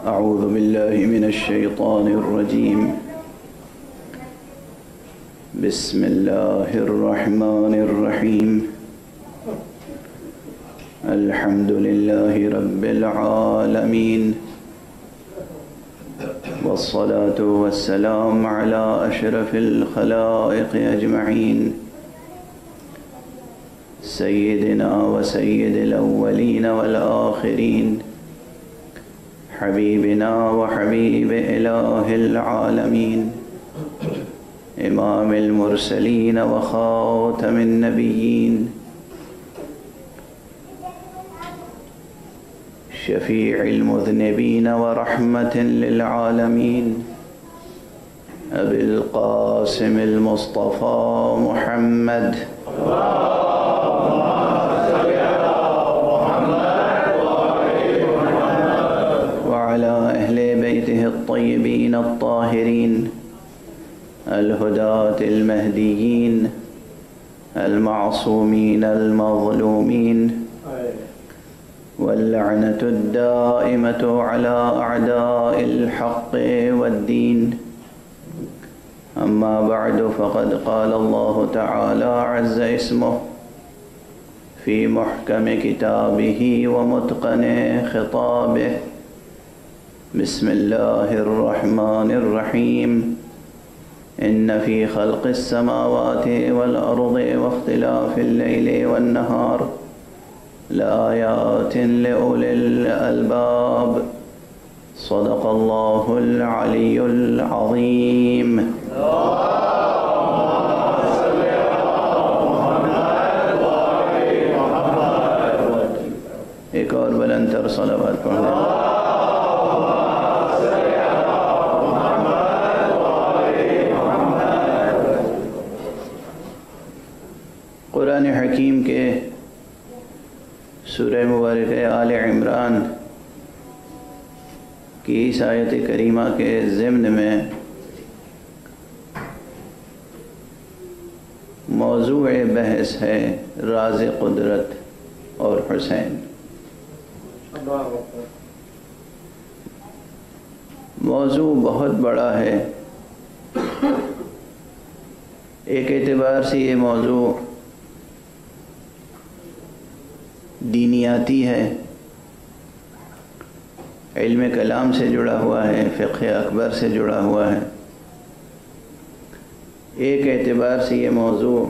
أعوذ بالله من الشيطان الرجيم. بسم الله الرحمن الرحيم. الحمد لله رب العالمين، والصلاة والسلام على أشرف الخلائق أجمعين، سيدنا وسيد الأولين والآخرين، حبيبنا وحبيب إله العالمين، إمام المرسلين وخاتم النبيين، شفيع المذنبين ورحمة للعالمين، أبي القاسم المصطفى محمد. وعلى أهل بيته الطيبين الطاهرين الهداة المهديين المعصومين المظلومين، واللعنة الدائمة على أعداء الحق والدين. أما بعد، فقد قال الله تعالى عز اسمه في محكم كتابه ومتقن خطابه. بسم الله الرحمن الرحيم. إن في خلق السماوات والأرض واختلاف الليل والنهار لآيات لأولي الألباب. صدق الله العلي العظيم. ایک اور بلند تر صلوات پڑھ دیں. قرآن حکیم کے سورہ مبارکہ آل عمران کی اس آیت کریمہ کے ضمن میں موضوع بحث ہے راز قدرت اور حسین. موضوع بہت بڑا ہے. ایک اعتبار سے یہ موضوع دینیاتی ہے، علم کلام سے جڑا ہوا ہے، فقہ اکبر سے جڑا ہوا ہے. ایک اعتبار سے یہ موضوع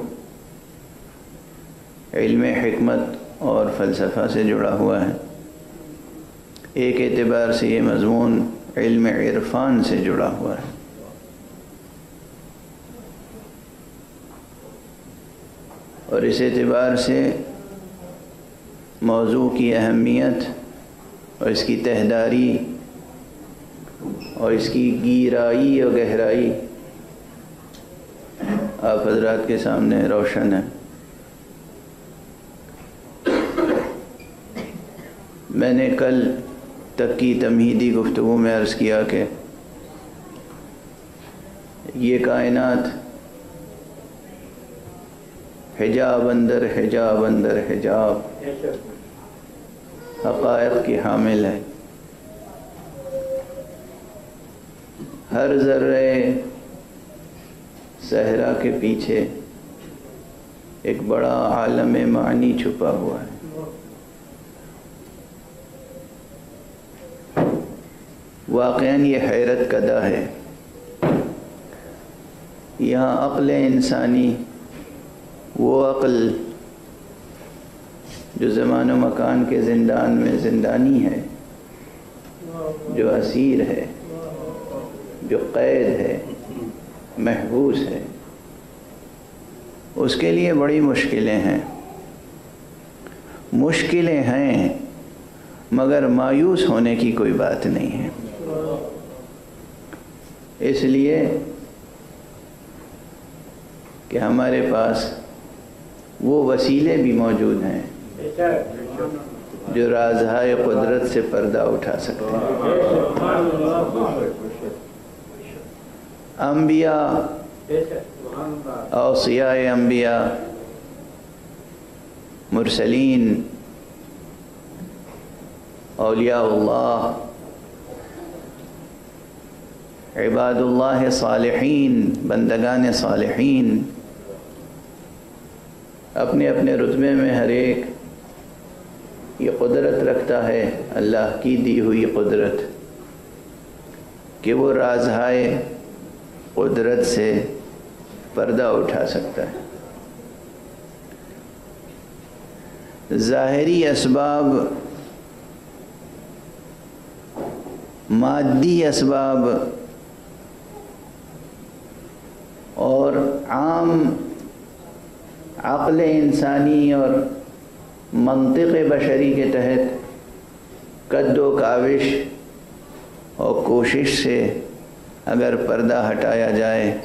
علم حکمت اور فلسفہ سے جڑا ہوا ہے. ایک اعتبار سے یہ مضمون علم عرفان سے جڑا ہوا ہے. اور اس اعتبار سے موضوع کی اہمیت اور اس کی تہداری اور اس کی گہرائی اور گہرائی آپ حضرات کے سامنے روشن ہے. میں نے کل تک کی تمہیدی گفتگو میں عرض کیا کہ یہ کائنات حجاب اندر حجاب اندر حجاب حقائق کی حامل ہے. ہر ذرے صحرا کے پیچھے ایک بڑا عالم معنی چھپا ہوا ہے. واقعاً یہ حیرت کدہ ہے. یہاں عقل انسانی، وہ عقل جو زمان و مکان کے زندان میں زندانی ہے، جو اسیر ہے، جو قید ہے، محبوس ہے، اس کے لیے بڑی مشکلیں ہیں. مشکلیں ہیں مگر مایوس ہونے کی کوئی بات نہیں ہے. اس لیے کہ ہمارے پاس وہ وسیلے بھی موجود ہیں جو رازہائے قدرت سے پردہ اٹھا سکتے ہیں. انبیاء، اوصیاء انبیاء، مرسلین، اولیاء اللہ، عباداللہ صالحین، بندگان صالحین، اپنے اپنے رتبے میں ہر ایک یہ قدرت رکھتا ہے، اللہ کی دی ہوئی قدرت، کہ وہ رازہائے قدرت سے پردہ اٹھا سکتا ہے۔ ظاہری اسباب، مادی اسباب اور عام عقل انسانی اور منطق بشری کے تحت قد و کاوش اور کوشش سے اگر پردہ ہٹایا جائے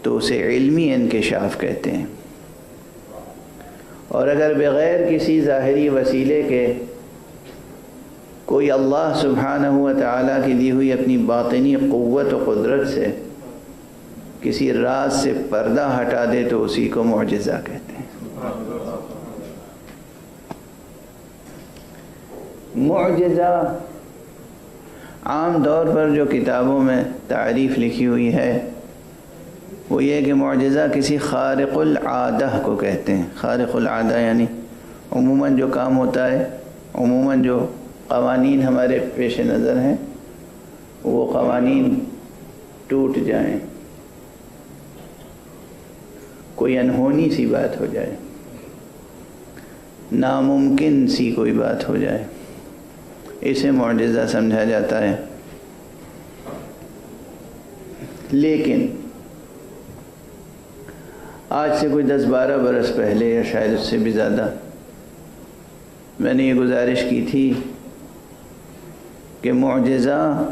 تو اسے علمی انکشاف کہتے ہیں، اور اگر بغیر کسی ظاہری وسیلے کے کوئی اللہ سبحانہ و تعالیٰ کی دی ہوئی اپنی باطنی قوت و قدرت سے کسی راز سے پردہ ہٹا دے تو اسی کو معجزہ کہتے ہیں۔ معجزہ عام طور پر جو کتابوں میں تعریف لکھی ہوئی ہے وہ یہ کہ معجزہ کسی خارق العادہ کو کہتے ہیں۔ خارق العادہ یعنی عموماً جو کام ہوتا ہے، عموماً جو قوانین ہمارے پیش نظر ہیں وہ قوانین ٹوٹ جائیں، کوئی انہونی سی بات ہو جائے، ناممکن سی کوئی بات ہو جائے، اسے معجزہ سمجھا جاتا ہے۔ لیکن آج سے کوئی 10-12 برس پہلے یا شاید اس سے بھی زیادہ میں نے یہ گزارش کی تھی کہ معجزہ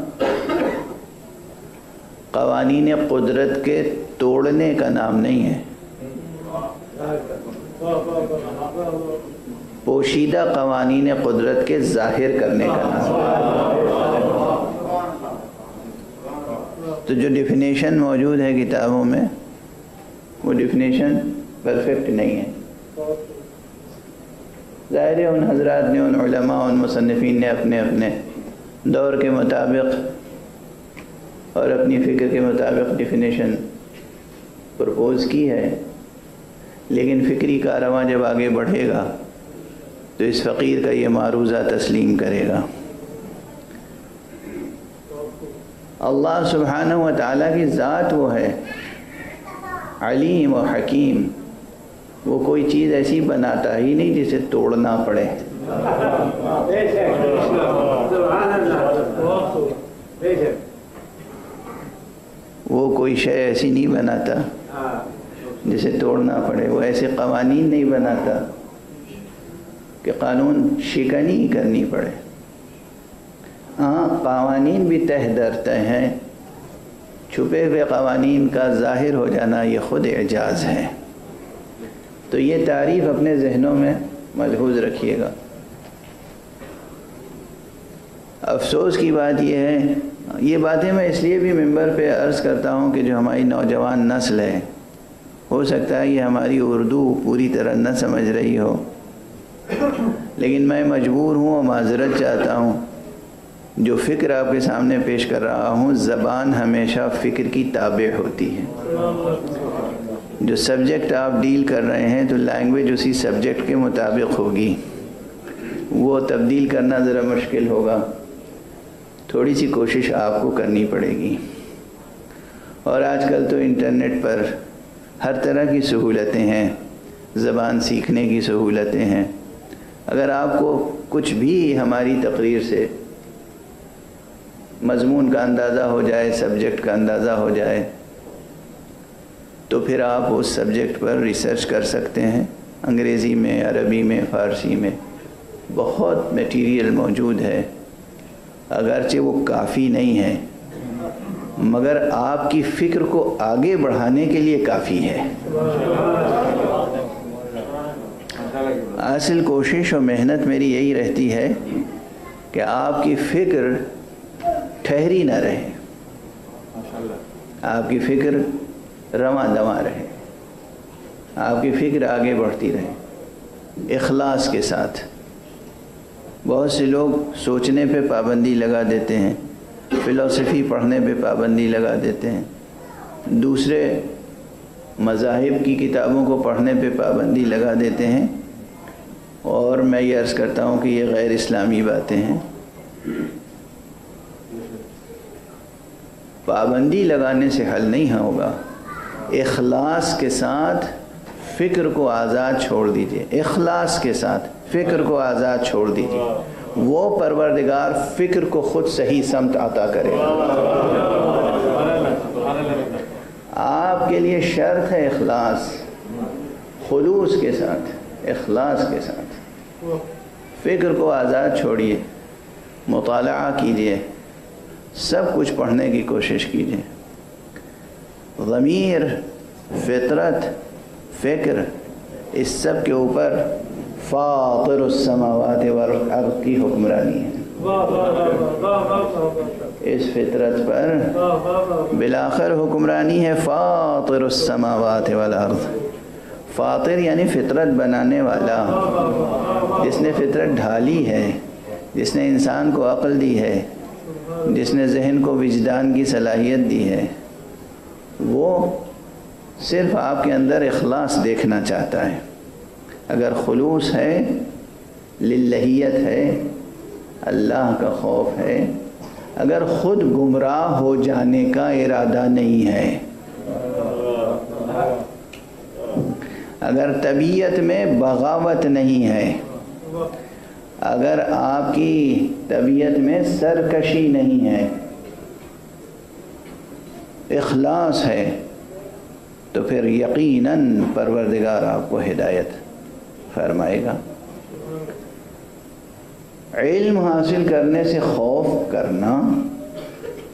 قوانین قدرت کے توڑنے کا نام نہیں ہے، پوشیدہ قوانین قدرت کے ظاہر کرنے کا نام ہے۔ تو جو ڈیفینیشن موجود ہے کتابوں میں وہ ڈیفینیشن پرفیکٹ نہیں ہے۔ ظاہر ہے ان حضرات نے، ان علماء، ان مصنفین نے اپنے اپنے دور کے مطابق اور اپنی فکر کے مطابق ڈیفینیشن پرپوز کی ہے، لیکن فکری کارواں جب آگے بڑھے گا تو اس فقیر کا یہ معروضہ تسلیم کرے گا۔ اللہ سبحانہ و تعالیٰ کی ذات وہ ہے علیم و حکیم، وہ کوئی چیز ایسی بناتا ہی نہیں جسے توڑنا پڑے۔ وہ کوئی شے ایسی نہیں بناتا جسے توڑنا پڑے، وہ ایسے قوانین نہیں بناتا کہ قانون شکنی کرنی پڑے۔ ہاں، قوانین بھی تہ درتے ہیں، چھپے ہوئے قوانین کا ظاہر ہو جانا یہ خود اعجاز ہے۔ تو یہ تعریف اپنے ذہنوں میں ملحوظ رکھیے گا۔ افسوس کی بات یہ ہے، یہ باتیں میں اس لیے بھی منبر پہ عرض کرتا ہوں کہ جو ہماری نوجوان نسل ہے، ہو سکتا ہے یہ ہماری اردو پوری طرح نہ سمجھ رہی ہو، لیکن میں مجبور ہوں اور معذرت چاہتا ہوں۔ جو فکر آپ کے سامنے پیش کر رہا ہوں، زبان ہمیشہ فکر کی تابع ہوتی ہے۔ جو سبجیکٹ آپ ڈیل کر رہے ہیں تو لینگویج اسی سبجیکٹ کے مطابق ہوگی، وہ تبدیل کرنا ذرا مشکل ہوگا، تھوڑی سی کوشش آپ کو کرنی پڑے گی۔ اور آج کل تو انٹرنیٹ پر ہر طرح کی سہولتیں ہیں، زبان سیکھنے کی سہولتیں ہیں۔ اگر آپ کو کچھ بھی ہماری تقریر سے مضمون کا اندازہ ہو جائے، سبجیکٹ کا اندازہ ہو جائے، تو پھر آپ اس سبجیکٹ پر ریسرچ کر سکتے ہیں۔ انگریزی میں، عربی میں، فارسی میں بہت میٹیریل موجود ہے، اگرچہ وہ کافی نہیں ہے مگر آپ کی فکر کو آگے بڑھانے کے لیے کافی ہے۔ اصل کوشش اور محنت میری یہی رہتی ہے کہ آپ کی فکر ٹھہری نہ رہے، آپ کی فکر رواں دواں رہے، آپ کی فکر آگے بڑھتی رہے اخلاص کے ساتھ۔ بہت سے لوگ سوچنے پہ پابندی لگا دیتے ہیں، فلسفی پڑھنے پہ پابندی لگا دیتے ہیں، دوسرے مذاہب کی کتابوں کو پڑھنے پہ پابندی لگا دیتے ہیں، اور میں یہ عرض کرتا ہوں کہ یہ غیر اسلامی باتیں ہیں۔ پابندی لگانے سے حل نہیں ہوگا، اخلاص کے ساتھ فکر کو آزاد چھوڑ دیجئے، اخلاص کے ساتھ فکر کو آزاد چھوڑ دیجئے، وہ پروردگار فکر کو خود صحیح سمت عطا کرے گا۔ آپ کے لیے شرط ہے اخلاص، خلوص کے ساتھ، اخلاص کے ساتھ فکر کو آزاد چھوڑیے، مطالعہ کیجئے، سب کچھ پڑھنے کی کوشش کیجئے۔ ضمیر، فطرت، فکر، اس سب کے اوپر فاطر السماوات والارض کی حکمرانی ہے۔ اس فطرت پر بالآخر حکمرانی ہے فاطر السماوات والارض۔ فاطر یعنی فطرت بنانے والا، جس نے فطرت ڈھالی ہے، جس نے انسان کو عقل دی ہے، جس نے ذہن کو وجدان کی صلاحیت دی ہے، وہ صرف آپ کے اندر اخلاص دیکھنا چاہتا ہے۔ اگر خلوص ہے، للہیت ہے، اللہ کا خوف ہے، اگر خود گمراہ ہو جانے کا ارادہ نہیں ہے، اگر طبیعت میں بغاوت نہیں ہے، اگر آپ کی طبیعت میں سرکشی نہیں ہے، اخلاص ہے، تو پھر یقیناً پروردگار آپ کو ہدایت فرمائے گا۔ علم حاصل کرنے سے خوف کرنا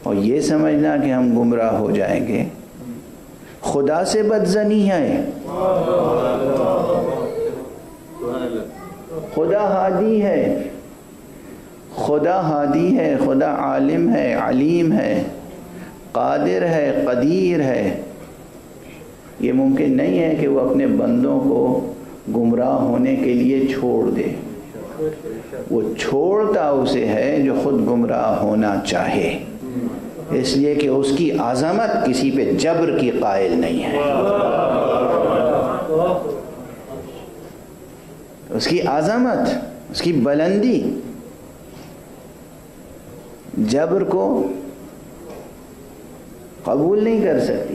اور یہ سمجھنا کہ ہم گمراہ ہو جائیں گے، خدا سے بدظنی ہے۔ خدا ہادی ہے، خدا ہادی ہے، خدا عالم ہے، علیم ہے، قادر ہے، قدیر ہے۔ یہ ممکن نہیں ہے کہ وہ اپنے بندوں کو گمراہ ہونے کے لیے چھوڑ دے، وہ چھوڑتا اسے ہے جو خود گمراہ ہونا چاہے، اس لیے کہ اس کی عظمت کسی پہ جبر کی قائل نہیں ہے۔ اس کی عظمت، اس کی بلندی جبر کو قبول نہیں کر سکتی۔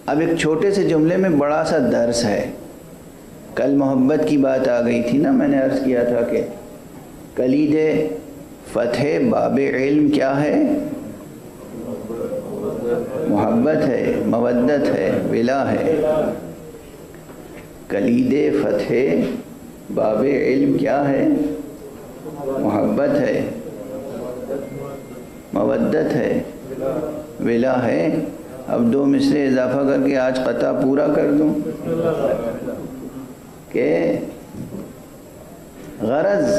اب ایک چھوٹے سے جملے میں بڑا سا درس ہے۔ کل محبت کی بات آ گئی تھی نا، میں نے عرض کیا تھا کہ کلید فتح باب علم کیا ہے؟ محبت ہے، مودت ہے، ولا ہے۔ کلید فتح باب علم کیا ہے؟ محبت ہے، مودت ہے، ولا ہے۔ اب 2 مصرے اضافہ کر کے آج قطع پورا کر دوں کہ غرض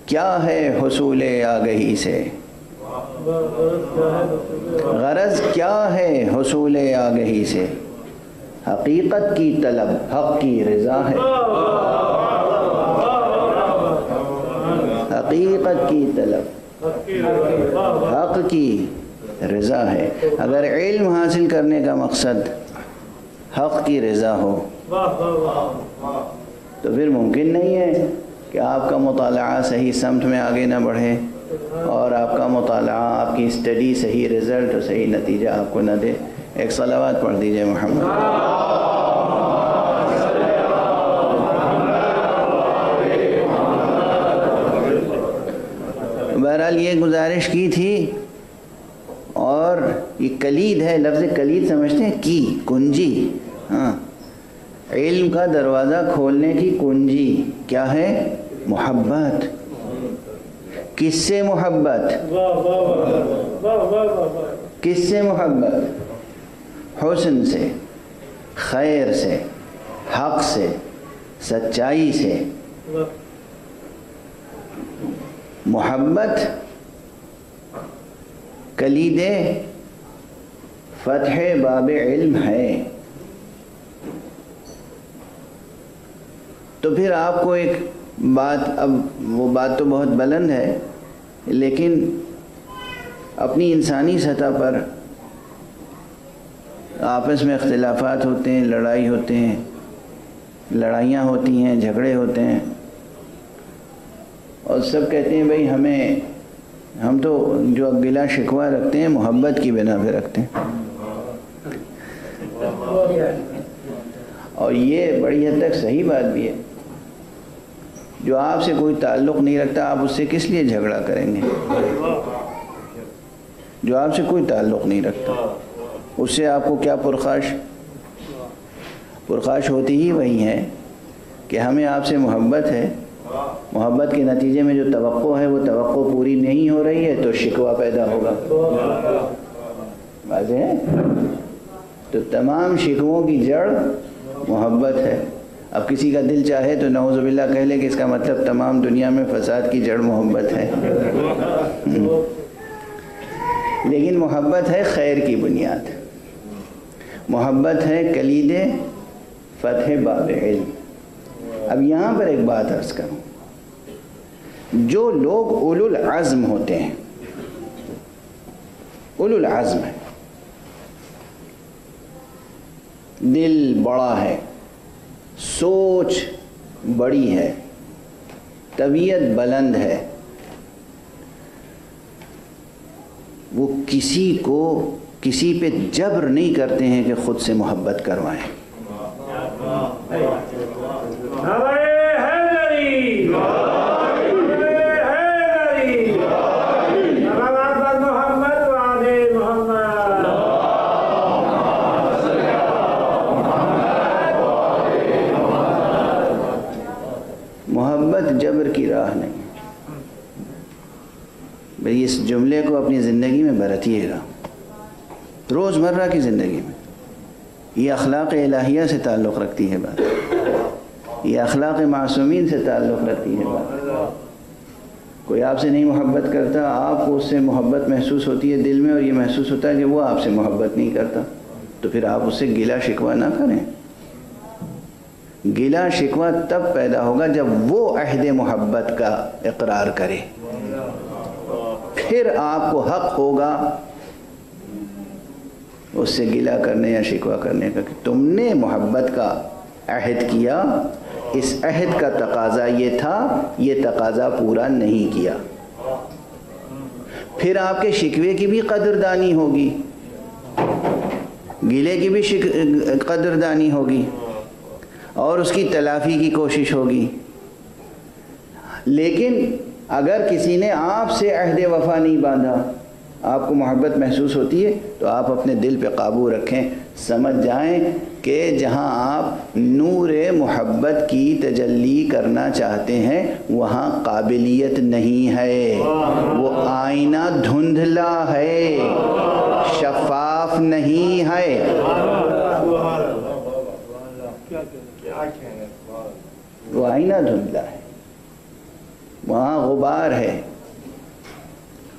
کیا ہے حصول آگہی سے؟ غرض کیا ہے حصول آگہی سے؟ حقیقت کی طلب، حق کی رضا ہے۔ حقیقت کی طلب، حق کی رضا ہے۔ اگر علم حاصل کرنے کا مقصد حق کی رضا ہو تو پھر ممکن نہیں ہے کہ آپ کا مطالعہ صحیح سمت میں آگے نہ بڑھے، اور آپ کا مطالعہ، آپ کی اسٹڈی صحیح رزلٹ اور صحیح نتیجہ آپ کو نہ دے۔ ایک صلوات پڑھ دیجئے محمد۔ بہرحال یہ گزارش کی تھی، اور یہ کلید ہے، لفظ کلید سمجھتے ہیں؟ کی، کنجی۔ ہاں، علم کا دروازہ کھولنے کی کنجی کیا ہے؟ محبت۔ کس سے محبت؟ کس سے محبت؟ حسن سے، خیر سے، حق سے، سچائی سے۔ محبت کلید فتح باب علم ہے۔ تو پھر آپ کو ایک بات، اب وہ بات تو بہت بلند ہے، لیکن اپنی انسانی سطح پر آپس میں اختلافات ہوتے ہیں، لڑائی ہوتے ہیں، لڑائیاں ہوتی ہیں، جھگڑے ہوتے ہیں، اور سب کہتے ہیں بھائی ہم تو جو گلا شکوہ رکھتے ہیں محبت کی بنا پہ رکھتے ہیں، اور یہ بڑی حد تک صحیح بات بھی ہے۔ جو آپ سے کوئی تعلق نہیں رکھتا آپ اس سے کس لیے جھگڑا کریں گے؟ جو آپ سے کوئی تعلق نہیں رکھتا اس سے آپ کو کیا پرخاش ہوتی ہی وہی ہے کہ ہمیں آپ سے محبت ہے، محبت کے نتیجے میں جو توقع ہے وہ توقع پوری نہیں ہو رہی ہے تو شکوہ پیدا ہوگا، واضح ہے؟ تو تمام شکووں کی جڑ محبت ہے۔ اب کسی کا دل چاہے تو نعوذ باللہ کہہ لے کہ اس کا مطلب تمام دنیا میں فساد کی جڑ محبت ہے، لیکن محبت ہے خیر کی بنیاد، محبت ہے کلید فتح باب علم۔ اب یہاں پر ایک بات عرض کروں، جو لوگ اولو العزم ہوتے ہیں، اولو العزم ہے، دل بڑا ہے، سوچ بڑی ہے، طبیعت بلند ہے، وہ کسی پہ جبر نہیں کرتے ہیں کہ خود سے محبت کروائیں۔ محبت جبر کی راہ نہیں۔ بھئی اس جملے کو اپنی زندگی میں برتیے گا، روزمرہ کی زندگی میں۔ یہ اخلاق الہیہ سے تعلق رکھتی ہے بات، یہ اخلاق معصومین سے تعلق رکھتی ہے بات۔ کوئی آپ سے نہیں محبت کرتا، آپ کو اس سے محبت محسوس ہوتی ہے دل میں، اور یہ محسوس ہوتا ہے کہ وہ آپ سے محبت نہیں کرتا، تو پھر آپ اس سے گلہ شکوہ نہ کریں۔ گلہ شکوہ تب پیدا ہوگا جب وہ عہد محبت کا اقرار کرے، پھر آپ کو حق ہوگا اس سے گلہ کرنے یا شکوہ کرنے کا کہ تم نے محبت کا عہد کیا، اس عہد کا تقاضا یہ تھا، یہ تقاضا پورا نہیں کیا، پھر آپ کے شکوے کی بھی قدردانی ہوگی، گلے کی بھی قدردانی ہوگی، اور اس کی تلافی کی کوشش ہوگی۔ لیکن اگر کسی نے آپ سے عہد وفا نہیں باندھا، آپ کو محبت محسوس ہوتی ہے، تو آپ اپنے دل پہ قابو رکھیں، سمجھ جائیں کہ جہاں آپ نور محبت کی تجلی کرنا چاہتے ہیں وہاں قابلیت نہیں ہے، وہ آئینہ دھندلا ہے، شفاف نہیں ہے، وہ آئینہ دھندلا ہے، وہاں غبار ہے۔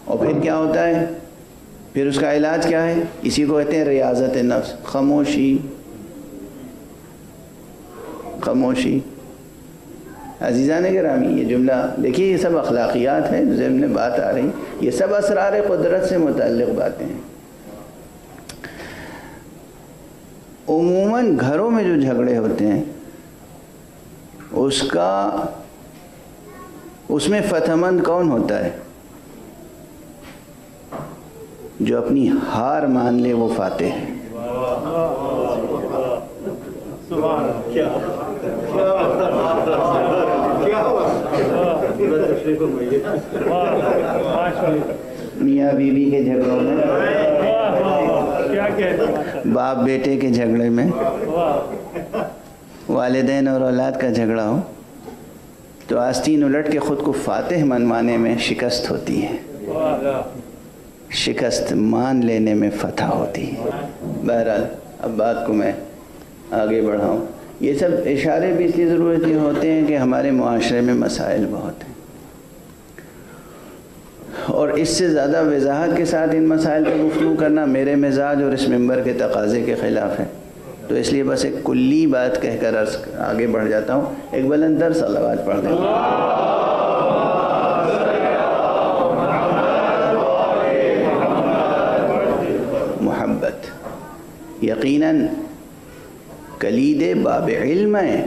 اور پھر کیا ہوتا ہے؟ پھر اس کا علاج کیا ہے؟ اسی کو کہتے ہیں ریاضت نفس، خاموشی، خاموشی۔ عزیزان گرامی، یہ جملہ دیکھیے، یہ سب اخلاقیات ہیں، ذہن میں بات آ رہی، یہ سب اسرار قدرت سے متعلق باتیں ہیں۔ عموماً گھروں میں جو جھگڑے ہوتے ہیں اس میں فتح مند کون ہوتا ہے؟ جو اپنی ہار مان لے وہ فاتح ہے۔ میاں بیوی کے جھگڑوں میں، باپ بیٹے کے جھگڑے میں، والدین اور اولاد کا جھگڑا ہو تو آستین الٹ کے خود کو فاتح منوانے میں شکست ہوتی ہے، شکست مان لینے میں فتح ہوتی ہے۔ بہرحال اب بات کو میں آگے بڑھاؤں، یہ سب اشارے بھی اس لیے ضرورت ہوتے ہیں کہ ہمارے معاشرے میں مسائل بہت ہیں، اور اس سے زیادہ وضاحت کے ساتھ ان مسائل پہ گفتگو کرنا میرے مزاج اور اس ممبر کے تقاضے کے خلاف ہے۔ تو اس لیے بس ایک کلی بات کہہ کر آگے بڑھ جاتا ہوں. ایک بلند تر صلوات پڑھ دیں. محبت یقیناً کلید باب علم ہے،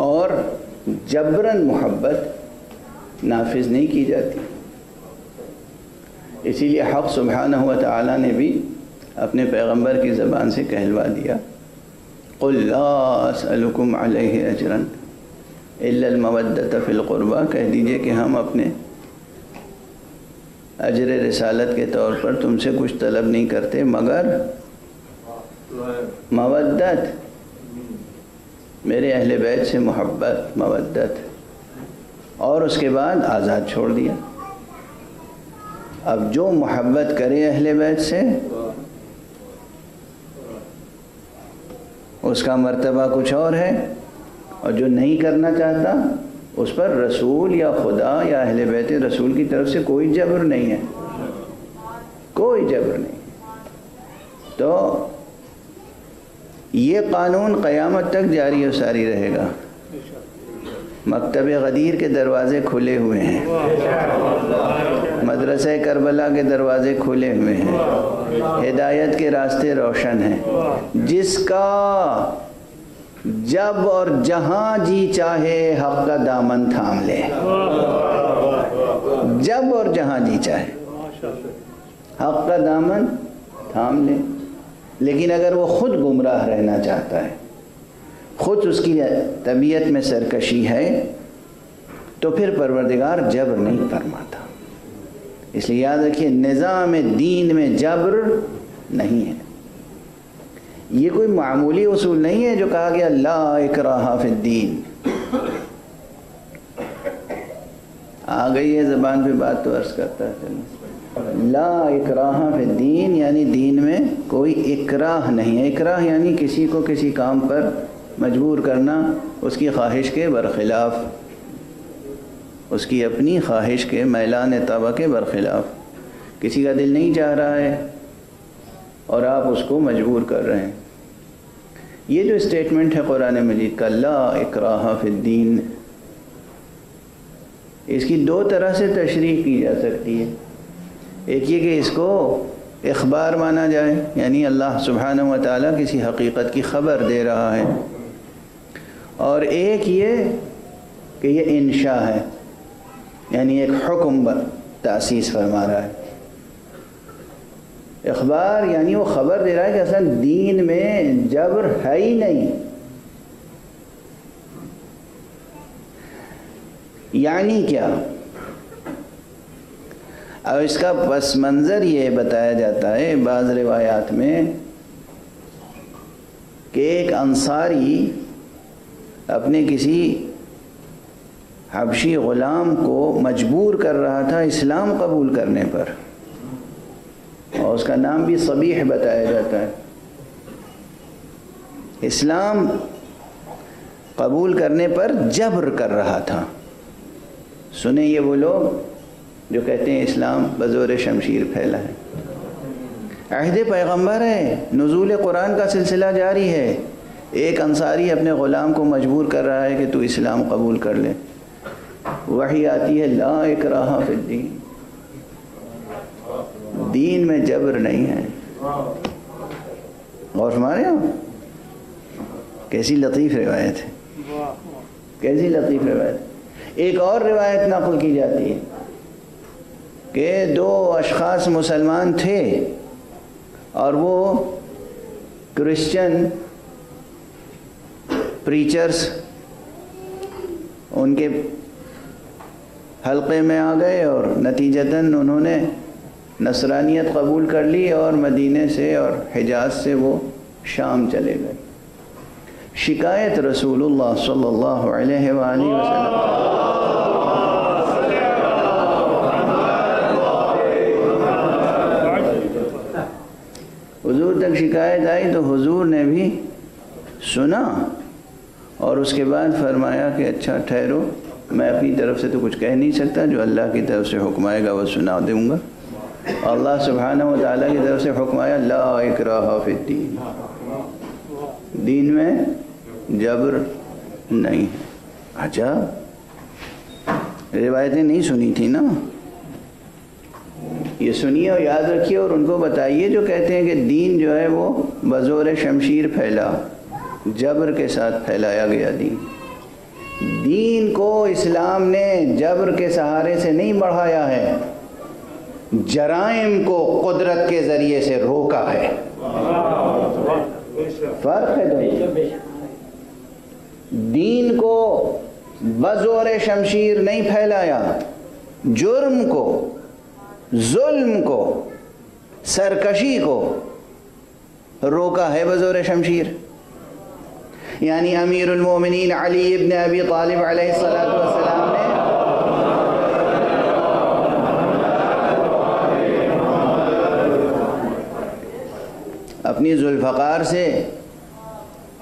اور جبراً محبت نافذ نہیں کی جاتی. اسی لیے حق سبحانہ و تعالیٰ نے بھی اپنے پیغمبر کی زبان سے کہلوا دیا، قُلْ لَا أَسْأَلُكُمْ عَلَيْهِ أَجْرًا إِلَّا الْمَوَدَّةَ فِي الْقُرْبَى. کہہ دیجئے کہ ہم اپنے اجر رسالت کے طور پر تم سے کچھ طلب نہیں کرتے مگر مودت، میرے اہل بیت سے محبت، مودت، اور اس کے بعد آزاد چھوڑ دیا. اب جو محبت کرے اہل بیت سے اس کا مرتبہ کچھ اور ہے، اور جو نہیں کرنا چاہتا اس پر رسول یا خدا یا اہل بیت رسول کی طرف سے کوئی جبر نہیں ہے، کوئی جبر نہیں. تو یہ قانون قیامت تک جاری و ساری رہے گا. مکتب غدیر کے دروازے کھلے ہوئے ہیں، مدرسہ کربلا کے دروازے کھلے ہوئے ہیں، ہدایت کے راستے روشن ہیں. جس کا جب اور جہاں جی چاہے حق کا دامن تھام لے، جب اور جہاں جی چاہے حق کا دامن تھام لے. لیکن اگر وہ خود گمراہ رہنا چاہتا ہے، خود اس کی طبیعت میں سرکشی ہے، تو پھر پروردگار جبر نہیں فرماتا. اس لیے یاد رکھیے نظام دین میں جبر نہیں ہے. یہ کوئی معمولی اصول نہیں ہے جو کہا گیا لا اکراہ فی الدین. آ گئی ہے زبان پہ بات تو عرض کرتا ہے. لا اکراہ فی الدین یعنی دین میں کوئی اکراہ نہیں ہے. اکراہ یعنی کسی کو کسی کام پر مجبور کرنا اس کی خواہش کے برخلاف، اس کی اپنی خواہش کے میلان طبع کے برخلاف. کسی کا دل نہیں چاہ رہا ہے اور آپ اس کو مجبور کر رہے ہیں. یہ جو اسٹیٹمنٹ ہے قرآن مجید کا لا اکراہ فی الدین، اس کی دو طرح سے تشریح کی جا سکتی ہے. ایک یہ کہ اس کو اخبار مانا جائے، یعنی اللہ سبحانہ و تعالیٰ کسی حقیقت کی خبر دے رہا ہے، اور ایک یہ کہ یہ انشاء ہے، یعنی ایک حکم تاسیس فرما رہا ہے. اخبار یعنی وہ خبر دے رہا ہے کہ اصل دین میں جبر ہے ہی نہیں. یعنی کیا؟ اب اس کا پس منظر یہ بتایا جاتا ہے بعض روایات میں کہ ایک انصاری اپنے کسی حبشی غلام کو مجبور کر رہا تھا اسلام قبول کرنے پر، اور اس کا نام بھی صبیح بتایا جاتا ہے. اسلام قبول کرنے پر جبر کر رہا تھا. سنیں یہ وہ لوگ جو کہتے ہیں اسلام بزور شمشیر پھیلا ہے. عہد پیغمبر ہے، نزول قرآن کا سلسلہ جاری ہے. ایک انصاری اپنے غلام کو مجبور کر رہا ہے کہ تو اسلام قبول کر لے. وحی آتی ہے لا اکراہ فی الدین، دین میں جبر نہیں ہے. اور ہمارے یہاں کیسی لطیف روایت ہے، کیسی لطیف روایت. ایک اور روایت نقل کی جاتی ہے کہ دو اشخاص مسلمان تھے اور وہ کرسچن پریچرز ان کے حلقے میں آ گئے، اور نتیجتاً انہوں نے نصرانیت قبول کر لی، اور مدینے سے اور حجاز سے وہ شام چلے گئے. شکایت رسول اللہ صلی اللہ علیہ وآلہ وسلم حضور تک شکایت آئی تو حضور نے بھی سنا، اور اس کے بعد فرمایا کہ اچھا ٹھہرو، میں اپنی طرف سے تو کچھ کہہ نہیں سکتا، جو اللہ کی طرف سے حکم آئے گا وہ سنا دوں گا. اللہ سبحانہ و تعالیٰ کی طرف سے حکم آیا لا اکراہ فی الدین، دین میں جبر نہیں ہے۔ اچھا روایتیں نہیں سنی تھی نا، یہ سنیے اور یاد رکھیے اور ان کو بتائیے جو کہتے ہیں کہ دین جو ہے وہ بزور شمشیر پھیلا، جبر کے ساتھ پھیلایا گیا دین۔ دین کو اسلام نے جبر کے سہارے سے نہیں بڑھایا ہے، جرائم کو قدرت کے ذریعے سے روکا ہے۔ فرق ہے دونوں۔ دین کو بزور شمشیر نہیں پھیلایا، جرم کو، ظلم کو، سرکشی کو روکا ہے بزور شمشیر۔ یعنی امیر المومنین علی ابن ابی طالب علیہ السلام نے اپنی ذوالفقار سے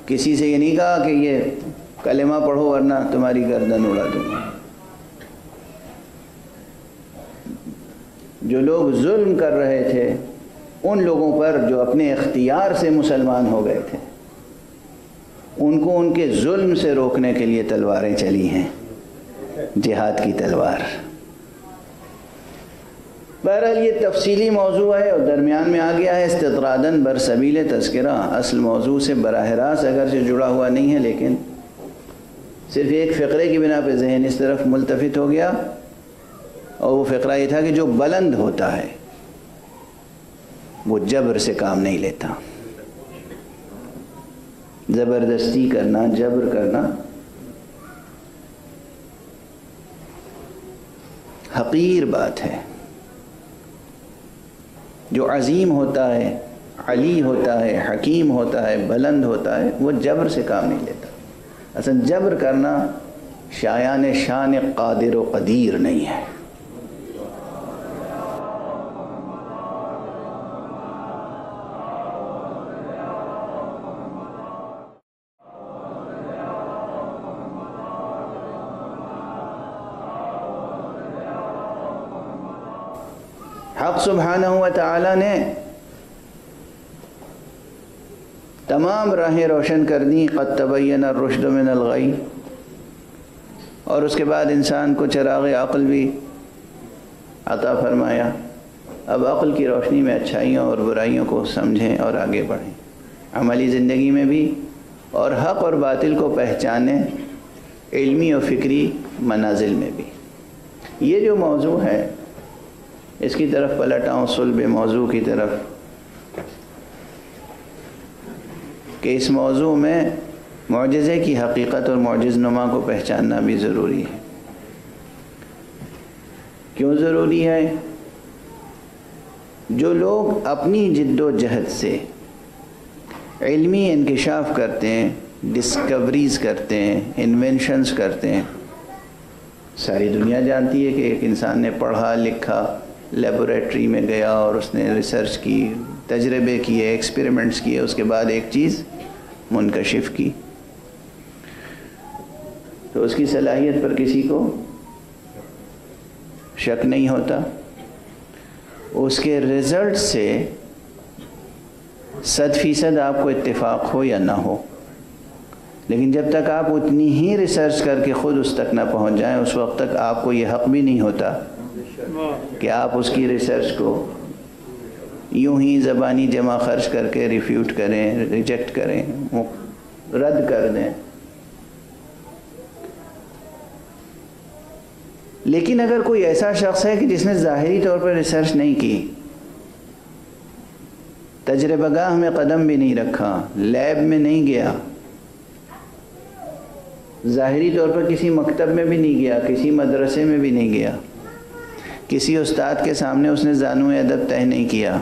کسی سے یہ نہیں کہا کہ یہ کلمہ پڑھو ورنہ تمہاری گردن اڑا دوں گا۔ جو لوگ ظلم کر رہے تھے ان لوگوں پر جو اپنے اختیار سے مسلمان ہو گئے تھے، ان کو ان کے ظلم سے روکنے کے لیے تلواریں چلی ہیں، جہاد کی تلوار۔ بہرحال یہ تفصیلی موضوع ہے اور درمیان میں آ گیا ہے استطراداً برسبیل تذکرہ، اصل موضوع سے براہ راست اگرچہ جڑا ہوا نہیں ہے، لیکن صرف ایک فقرے کی بنا پہ ذہن اس طرف ملتفت ہو گیا، اور وہ فقرہ یہ تھا کہ جو بلند ہوتا ہے وہ جبر سے کام نہیں لیتا۔ زبردستی کرنا، جبر کرنا حقیر بات ہے۔ جو عظیم ہوتا ہے، علی ہوتا ہے، حکیم ہوتا ہے، بلند ہوتا ہے، وہ جبر سے کام نہیں لیتا۔ اصل جبر کرنا شایان شان قادر و قدیر نہیں ہے۔ حق سبحانہ و تعالی نے تمام راہیں روشن کر دیں، قد تبین الرشد من الغی، اور اس کے بعد انسان کو چراغ عقل بھی عطا فرمایا۔ اب عقل کی روشنی میں اچھائیوں اور برائیوں کو سمجھیں اور آگے بڑھیں، عملی زندگی میں بھی، اور حق اور باطل کو پہچانیں علمی و فکری منازل میں بھی۔ یہ جو موضوع ہے اس کی طرف پلٹ آؤں، صلب موضوع کی طرف، کہ اس موضوع میں معجزے کی حقیقت اور معجز نما کو پہچاننا بھی ضروری ہے۔ کیوں ضروری ہے؟ جو لوگ اپنی جد و جہد سے علمی انکشاف کرتے ہیں، ڈسکوریز کرتے ہیں، انوینشنز کرتے ہیں، ساری دنیا جانتی ہے کہ ایک انسان نے پڑھا لکھا، لیبوریٹری میں گیا اور اس نے ریسرچ کی، تجربے کیے، ایکسپیریمنٹس کیے، اس کے بعد ایک چیز منکشف کی، تو اس کی صلاحیت پر کسی کو شک نہیں ہوتا۔ اس کے رزلٹ سے 100% آپ کو اتفاق ہو یا نہ ہو، لیکن جب تک آپ اتنی ہی ریسرچ کر کے خود اس تک نہ پہنچ جائیں، اس وقت تک آپ کو یہ حق بھی نہیں ہوتا کہ آپ اس کی ریسرچ کو یوں ہی زبانی جمع خرچ کر کے ریفیوٹ کریں، ریجیکٹ کریں، رد کر دیں۔ لیکن اگر کوئی ایسا شخص ہے کہ جس نے ظاہری طور پر ریسرچ نہیں کی، تجربہ گاہ میں قدم بھی نہیں رکھا، لیب میں نہیں گیا، ظاہری طور پر کسی مکتب میں بھی نہیں گیا، کسی مدرسے میں بھی نہیں گیا، کسی استاد کے سامنے اس نے زانو ادب طے نہیں کیا،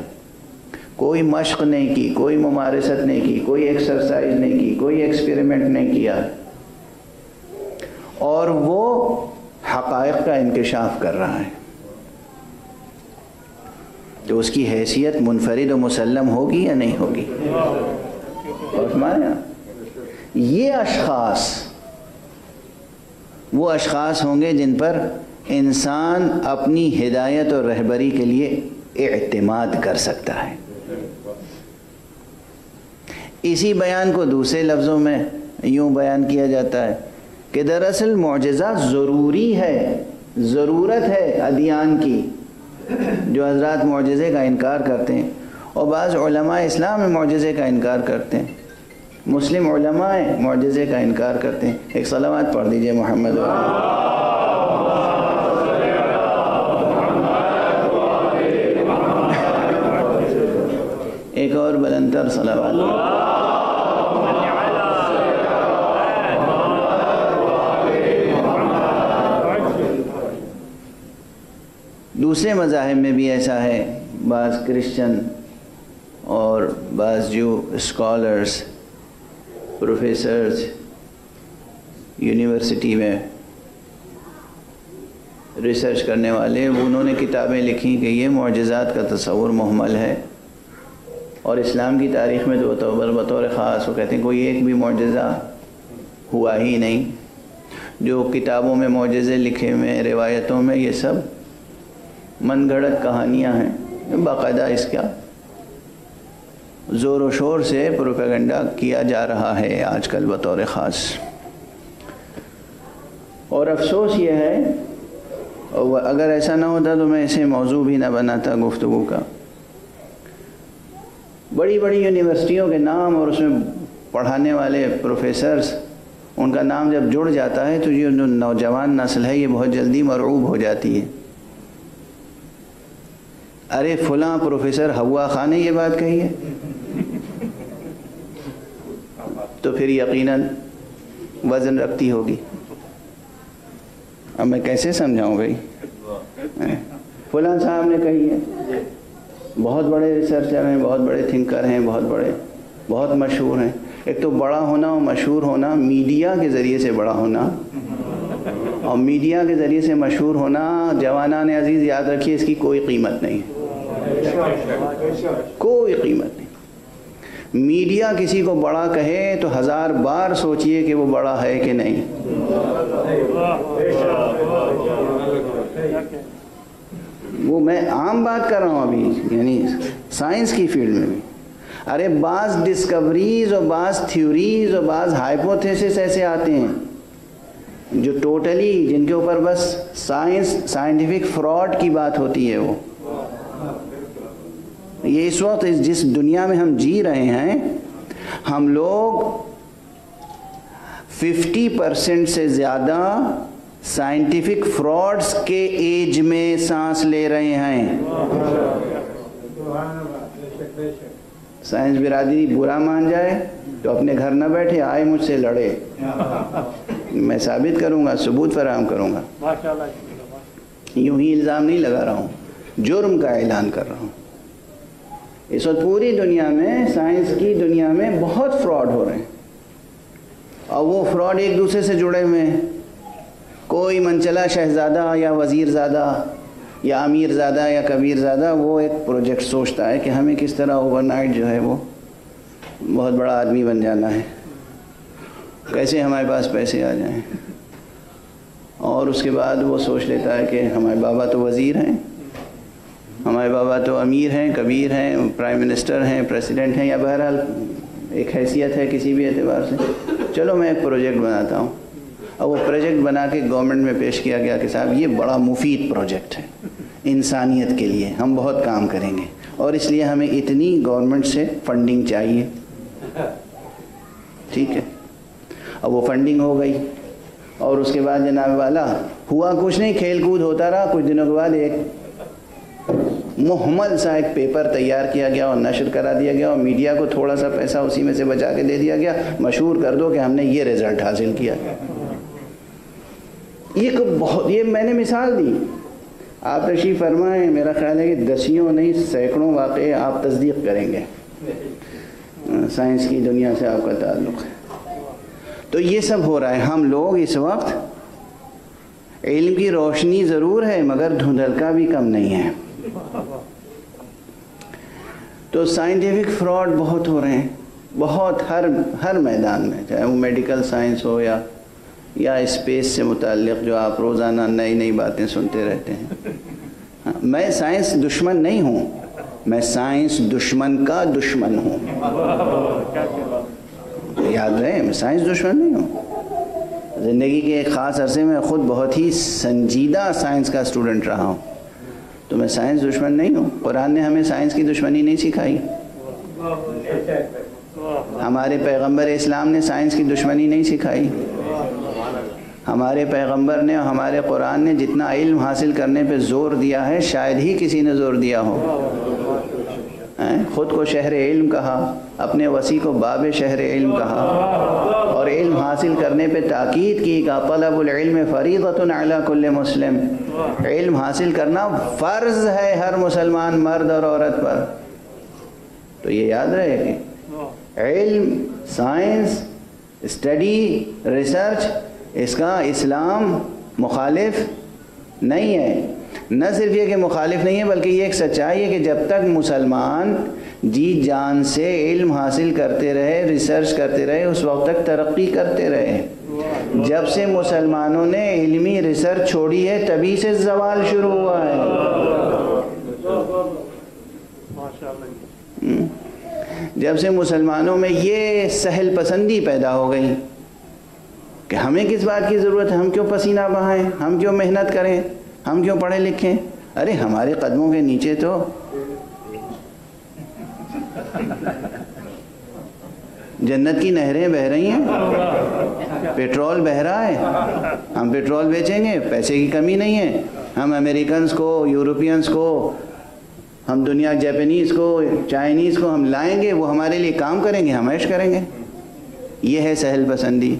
کوئی مشق نہیں کی، کوئی ممارست نہیں کی، کوئی ایکسرسائز نہیں کی، کوئی ایکسپیریمنٹ نہیں کیا، اور وہ حقائق کا انکشاف کر رہا ہے، تو اس کی حیثیت منفرد و مسلم ہوگی یا نہیں ہوگی؟ اور مانا یہ اشخاص وہ اشخاص ہوں گے جن پر انسان اپنی ہدایت اور رہبری کے لیے اعتماد کر سکتا ہے۔ اسی بیان کو دوسرے لفظوں میں یوں بیان کیا جاتا ہے کہ دراصل معجزہ ضروری ہے، ضرورت ہے ادیان کی۔ جو حضرات معجزے کا انکار کرتے ہیں اور بعض علماء اسلام معجزے کا انکار کرتے ہیں، مسلم علماء معجزے کا انکار کرتے ہیں۔ ایک صلوات پڑھ دیجئے محمد ایک اور بلندر صلوات۔ دوسرے مذاہب میں بھی ایسا ہے، بعض کرسچن اور بعض جو اسکالرز، پروفیسرز یونیورسٹی میں ریسرچ کرنے والے، انہوں نے کتابیں لکھی کہ یہ معجزات کا تصور محمل ہے، اور اسلام کی تاریخ میں تو بطور خاص وہ کہتے ہیں کوئی ایک بھی معجزہ ہوا ہی نہیں۔ جو کتابوں میں معجزے لکھے ہوئے روایتوں میں یہ سب من گھڑت کہانیاں ہیں، باقاعدہ اس کا زور و شور سے پروپیگنڈا کیا جا رہا ہے آج کل بطور خاص۔ اور افسوس یہ ہے، اگر ایسا نہ ہوتا تو میں اسے موضوع بھی نہ بناتا گفتگو کا۔ بڑی بڑی یونیورسٹیوں کے نام اور اس میں پڑھانے والے پروفیسرز، ان کا نام جب جڑ جاتا ہے تو یہ جو نوجوان نسل ہے یہ بہت جلدی مرعوب ہو جاتی ہے۔ ارے فلاں پروفیسر ہوا خان نے یہ بات کہی ہے، تو پھر یقیناً وزن رکھتی ہوگی۔ اب میں کیسے سمجھاؤں بھائی؟ فلاں صاحب نے کہی ہے، بہت بڑے ریسرچر ہیں، بہت بڑے تھنکر ہیں، بہت مشہور ہیں۔ ایک تو بڑا ہونا اور مشہور ہونا، میڈیا کے ذریعے سے بڑا ہونا اور میڈیا کے ذریعے سے مشہور ہونا، جوانان عزیز یاد رکھیے اس کی کوئی قیمت نہیں ہے، کوئی قیمت نہیں۔ میڈیا کسی کو بڑا کہے تو 1000 بار سوچئے کہ وہ بڑا ہے کہ نہیں۔ وہ میں عام بات کر رہا ہوں ابھی، یعنی سائنس کی فیلڈ میں بھی۔ ارے بعض ڈسکوریز اور بعض تھیوریز اور بعض ہائپوتھیسس ایسے آتے ہیں جو ٹوٹلی، جن کے اوپر بس سائنٹیفک فراڈ کی بات ہوتی ہے۔ وہ یہ اس وقت جس دنیا میں ہم جی رہے ہیں، ہم لوگ 50% سے زیادہ سائنٹیفک فراڈز کے ایج میں سانس لے رہے ہیں۔ سائنس برادری برا مان جائے تو اپنے گھر نہ بیٹھے، آئے مجھ سے لڑے، میں ثابت کروں گا، ثبوت فراہم کروں گا۔ یوں ہی الزام نہیں لگا رہا ہوں، جرم کا اعلان کر رہا ہوں۔ اس وقت پوری دنیا میں، سائنس کی دنیا میں بہت فراڈ ہو رہے ہیں، اور وہ فراڈ ایک دوسرے سے جڑے ہوئے ہیں۔ کوئی منچلا شہزادہ یا وزیر زادہ یا امیر زادہ یا کبیر زادہ وہ ایک پروجیکٹ سوچتا ہے کہ ہمیں کس طرح اوور نائٹ جو ہے وہ بہت بڑا آدمی بن جانا ہے، کیسے ہمارے پاس پیسے آ جائیں، اور اس کے بعد وہ سوچ لیتا ہے کہ ہمارے بابا تو وزیر ہیں، ہمارے بابا تو امیر ہیں، کبیر ہیں، پرائم منسٹر ہیں، پریسیڈنٹ ہیں، یا بہرحال ایک حیثیت ہے کسی بھی اعتبار سے، چلو میں ایک پروجیکٹ بناتا ہوں۔ اور وہ پروجیکٹ بنا کے گورنمنٹ میں پیش کیا گیا کہ صاحب یہ بڑا مفید پروجیکٹ ہے انسانیت کے لیے، ہم بہت کام کریں گے، اور اس لیے ہمیں اتنی گورنمنٹ سے فنڈنگ چاہیے۔ ٹھیک ہے، اب وہ فنڈنگ ہو گئی، اور اس کے بعد جناب والا ہوا کچھ نہیں، کھیل کود ہوتا رہا۔ کچھ دنوں کے بعد ایک محمل سا ایک پیپر تیار کیا گیا اور نشر کرا دیا گیا، اور میڈیا کو تھوڑا سا پیسہ اسی میں سے بچا کے دے دیا گیا، مشہور کر دو کہ ہم نے یہ رزلٹ حاصل کیا۔ یہ میں نے مثال دی، آپ تشریف فرمائیں، میرا خیال ہے کہ دسیوں نہیں سینکڑوں واقعے آپ تصدیق کریں گے، سائنس کی دنیا سے آپ کا تعلق ہے۔ تو یہ سب ہو رہا ہے۔ ہم لوگ اس وقت، علم کی روشنی ضرور ہے مگر دھندلکا بھی کم نہیں ہے۔ تو سائنٹیفک فراڈ بہت ہو رہے ہیں، بہت، ہر میدان میں، چاہے وہ میڈیکل سائنس ہو یا اسپیس سے متعلق جو آپ روزانہ نئی نئی باتیں سنتے رہتے ہیں، میں سائنس دشمن نہیں ہوں، میں سائنس دشمن کا دشمن ہوں. یاد رہے، میں سائنس دشمن نہیں ہوں. زندگی کے ایک خاص عرصے میں خود بہت ہی سنجیدہ سائنس کا اسٹوڈنٹ رہا ہوں، تو میں سائنس دشمن نہیں ہوں. قرآن نے ہمیں سائنس کی دشمنی نہیں سکھائی. ہمارے پیغمبر اسلام نے سائنس کی دشمنی نہیں سکھائی. ہمارے پیغمبر نے اور ہمارے قرآن نے جتنا علم حاصل کرنے پہ زور دیا ہے شاید ہی کسی نے زور دیا ہو. خود کو شہر علم کہا، اپنے وسیع کو باب شہر علم کہا، اور علم حاصل کرنے پہ تاکید کی کہ طلب العلم فریضۃ علی کل مسلم. علم حاصل کرنا فرض ہے ہر مسلمان مرد اور عورت پر. تو یہ یاد رہے کہ علم، سائنس، اسٹڈی، ریسرچ، اس کا اسلام مخالف نہیں ہے. نہ صرف یہ کہ مخالف نہیں ہے بلکہ یہ ایک سچائی ہے کہ جب تک مسلمان جی جان سے علم حاصل کرتے رہے، ریسرچ کرتے رہے، اس وقت تک ترقی کرتے رہے. جب سے مسلمانوں نے علمی ریسرچ چھوڑی ہے تبھی سے زوال شروع ہوا ہے. جب سے مسلمانوں میں یہ سہل پسندی پیدا ہو گئی کہ ہمیں کس بات کی ضرورت ہے، ہم کیوں پسینہ بہائیں، ہم کیوں محنت کریں، ہم کیوں پڑھیں لکھیں. ارے ہمارے قدموں کے نیچے تو جنت کی نہریں بہہ رہی ہیں، پیٹرول بہہ رہا ہے. ہم پیٹرول بیچیں گے، پیسے کی کمی نہیں ہے. ہم امریکنز کو، یورپینز کو، ہم دنیا جاپنیز کو، چائنیز کو ہم لائیں گے، وہ ہمارے لیے کام کریں گے، ہم عیش کریں گے. یہ ہے سہل پسندی.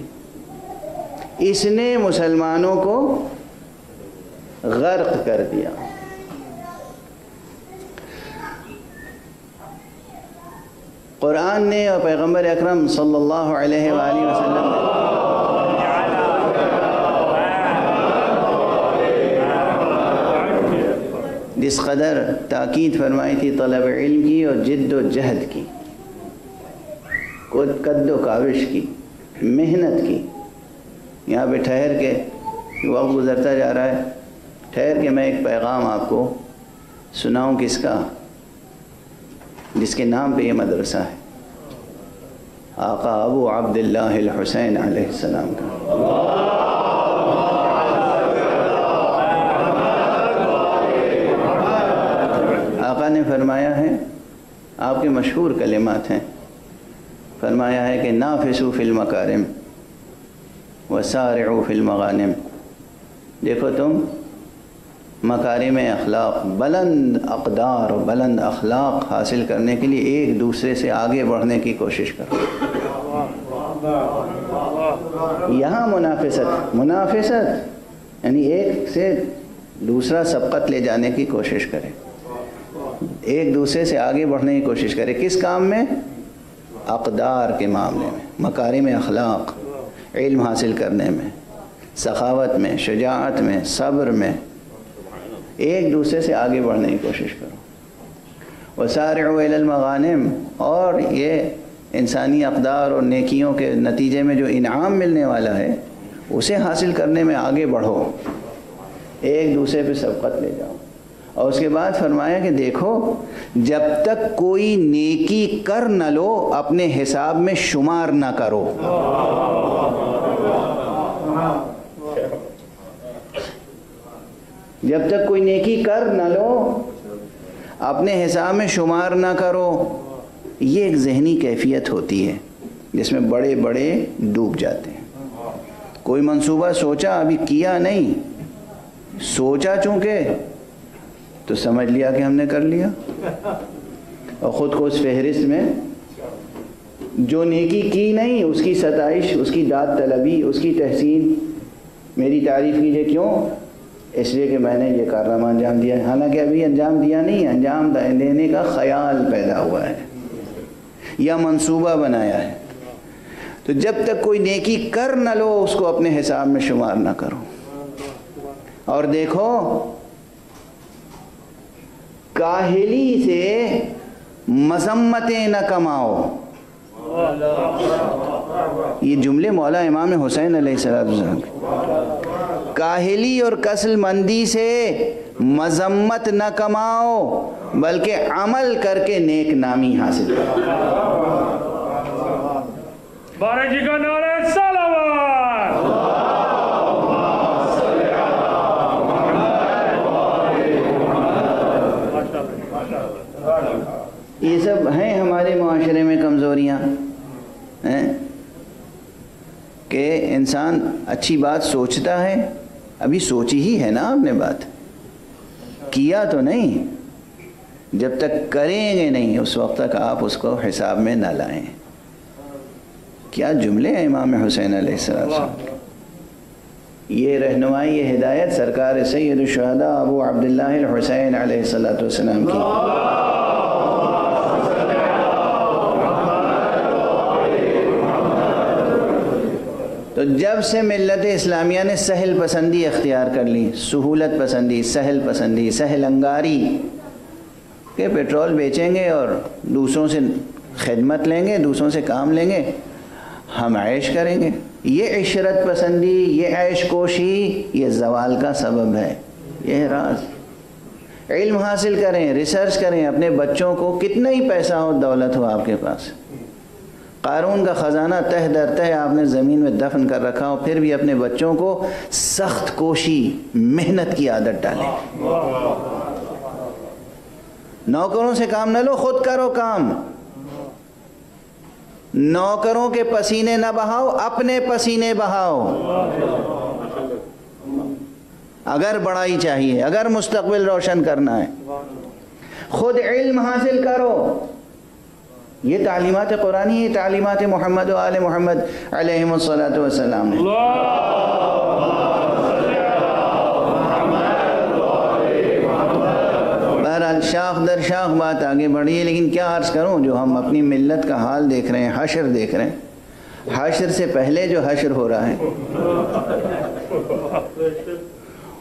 اس نے مسلمانوں کو غرق کر دیا. قرآن نے اور پیغمبر اکرم صلی اللہ علیہ وآلہ وسلم نے جس قدر تاکید فرمائی تھی طلب علم کی اور جد و جہد کی، قد و کاوش کی، محنت کی. یہاں پہ ٹھہر کے وقت گزرتا جا رہا ہے، ٹھہر کے میں ایک پیغام آپ کو سناؤں کس کا، جس کے نام پہ یہ مدرسہ ہے، آقا ابو عبداللہ الحسین علیہ السلام کا. آقا نے فرمایا ہے، آپ کے مشہور کلمات ہیں، فرمایا ہے کہ نافسوا فی المکارم وسارعوا فی المغانم. دیکھو تم مکارم اخلاق، بلند اقدار اور بلند اخلاق حاصل کرنے کے لیے ایک دوسرے سے آگے بڑھنے کی کوشش کرو. یہاں منافست یعنی ایک سے دوسرا سبقت لے جانے کی کوشش کرے، ایک دوسرے سے آگے بڑھنے کی کوشش کرے. کس کام میں؟ اقدار کے معاملے میں، مکارم اخلاق، علم حاصل کرنے میں، سخاوت میں، شجاعت میں، صبر میں، ایک دوسرے سے آگے بڑھنے کی کوشش کرو. وسارعوا الی المغانم، اور یہ انسانی اقدار اور نیکیوں کے نتیجے میں جو انعام ملنے والا ہے اسے حاصل کرنے میں آگے بڑھو، ایک دوسرے پہ سبقت لے جاؤ. اور اس کے بعد فرمایا کہ دیکھو جب تک کوئی نیکی کر نہ لو اپنے حساب میں شمار نہ کرو. جب تک کوئی نیکی کر نہ لو اپنے حساب میں شمار نہ کرو. یہ ایک ذہنی کیفیت ہوتی ہے جس میں بڑے بڑے ڈوب جاتے ہیں. کوئی منصوبہ سوچا، ابھی کیا نہیں، سوچا چونکہ تو سمجھ لیا کہ ہم نے کر لیا، اور خود کو اس فہرست میں جو نیکی کی نہیں اس کی ستائش، اس کی داد طلبی، اس کی تحسین. میری تعریف کیجئے، کیوں؟ اس لیے کہ میں نے یہ کارنامہ انجام دیا ہے، حالانکہ ابھی انجام دیا نہیں، انجام دینے کا خیال پیدا ہوا ہے یا منصوبہ بنایا ہے. تو جب تک کوئی نیکی کر نہ لو اس کو اپنے حساب میں شمار نہ کرو. اور دیکھو کاہلی سے مذمتیں نہ کماؤ. یہ جملے مولا امام حسین علیہ السلام کاہلی اور کسل مندی سے مذمت نہ کماؤ بلکہ عمل کر کے نیک نامی حاصل کرو۔ بارک جی کا نعرہ سلوات۔ یہ سب ہیں ہمارے معاشرے میں کمزوریاں ہیں کہ انسان اچھی بات سوچتا ہے، ابھی سوچی ہی ہے نا آپ نے، بات کیا تو نہیں، جب تک کریں گے نہیں اس وقت تک آپ اس کو حساب میں نہ لائیں۔ کیا جملے ہیں امام حسین علیہ السلام، یہ رہنمائی، یہ ہدایت سرکار سید الشہداء ابو عبداللہ الحسین علیہ السلام کی۔ تو جب سے ملت اسلامیہ نے سہل پسندی اختیار کر لی، سہولت پسندی، سہل پسندی، سہل انگاری، کہ پیٹرول بیچیں گے اور دوسروں سے خدمت لیں گے، دوسروں سے کام لیں گے، ہم عیش کریں گے، یہ عشرت پسندی، یہ عیش کوشی، یہ زوال کا سبب ہے۔ یہ راز، علم حاصل کریں، ریسرچ کریں، اپنے بچوں کو کتنا ہی پیسہ ہو، دولت ہو آپ کے پاس، قارون کا خزانہ تہ در تہ آپ نے زمین میں دفن کر رکھا ہو، پھر بھی اپنے بچوں کو سخت کوشی، محنت کی عادت ڈالیں۔ نوکروں سے کام نہ لو، خود کرو کام۔ نوکروں کے پسینے نہ بہاؤ، اپنے پسینے بہاؤ۔ اگر بڑائی چاہیے، اگر مستقبل روشن کرنا ہے، خود علم حاصل کرو۔ یہ تعلیمات قرآنی، یہ تعلیمات محمد و آل محمد علیہم الصلاۃ والسلام ہے۔ بہرحال شاخ در شاخ بات آگے بڑھی ہے، لیکن کیا عرض کروں، جو ہم اپنی ملت کا حال دیکھ رہے ہیں، حشر دیکھ رہے ہیں، حشر سے پہلے جو حشر ہو رہا ہے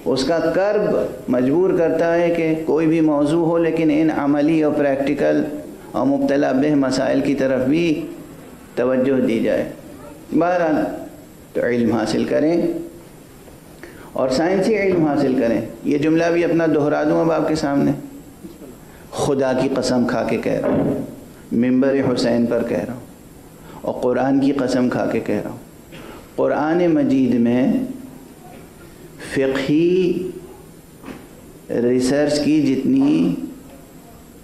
اس کا کرب مجبور کرتا ہے کہ کوئی بھی موضوع ہو لیکن ان عملی اور پریکٹیکل اور مبتلا بہ مسائل کی طرف بھی توجہ دی جائے۔ بہرحال تو علم حاصل کریں اور سائنسی علم حاصل کریں۔ یہ جملہ بھی اپنا دہرا دوں اب آپ کے سامنے، خدا کی قسم کھا کے کہہ رہا ہوں، منبر حسین پر کہہ رہا ہوں، اور قرآن کی قسم کھا کے کہہ رہا ہوں، قرآن مجید میں فقہی ریسرچ کی جتنی